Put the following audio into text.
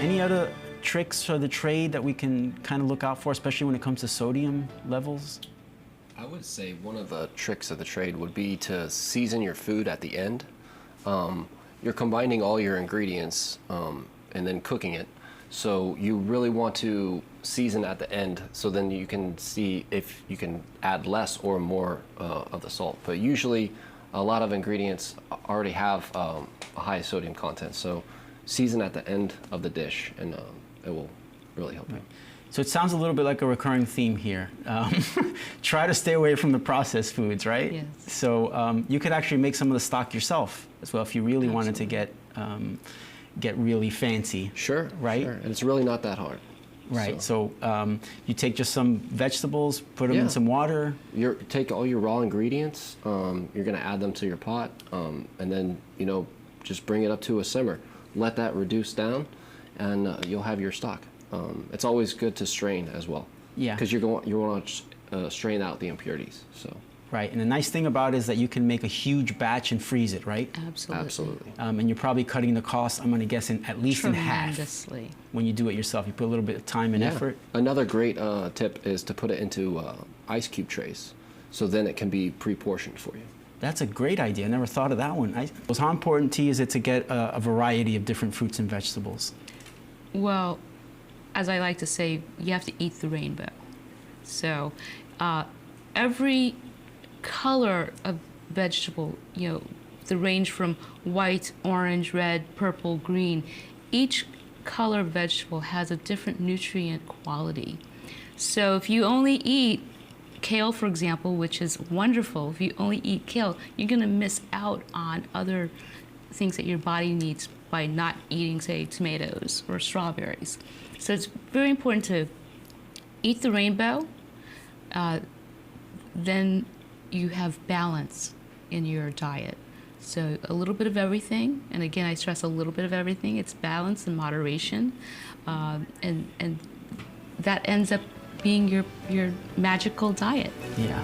Any other tricks for the trade that we can kind of look out for, especially when it comes to sodium levels? I would say one of the tricks of the trade would be to season your food at the end. You're combining all your ingredients and then cooking it. So you really want to season at the end, so then you can see if you can add less or more of the salt. But usually a lot of ingredients already have a high sodium content. So season at the end of the dish, and it will really help you. So it sounds a little bit like a recurring theme here. Try to stay away from the processed foods, right? Yes. So you could actually make some of the stock yourself as well if you really wanted to get really fancy. Sure, right? Sure. And it's really not that hard. Right. So you take just some vegetables, put them in some water. You take all your raw ingredients. You're going to add them to your pot, and then just bring it up to a simmer. Let that reduce down, and you'll have your stock. It's always good to strain as well. Yeah. Because you want to strain out the impurities. So. Right, and the nice thing about it is that you can make a huge batch and freeze it, right? Absolutely. Absolutely. And you're probably cutting the cost, I'm going to guess, at least in half. Tremendously. When you do it yourself. You put a little bit of time and effort. Another great tip is to put it into ice cube trays, so then it can be pre-portioned for you. That's a great idea. I never thought of that one. How important to you is it to get a variety of different fruits and vegetables? Well, as I like to say, you have to eat the rainbow. So every color of vegetable, the range from white, orange, red, purple, green, each color of vegetable has a different nutrient quality. So if you only eat kale, for example, which is wonderful, if you only eat kale, you're going to miss out on other things that your body needs by not eating, say, tomatoes or strawberries. So it's very important to eat the rainbow, then you have balance in your diet. So a little bit of everything, and again, I stress a little bit of everything. It's balance and moderation, and that ends up being your magical diet. Yeah.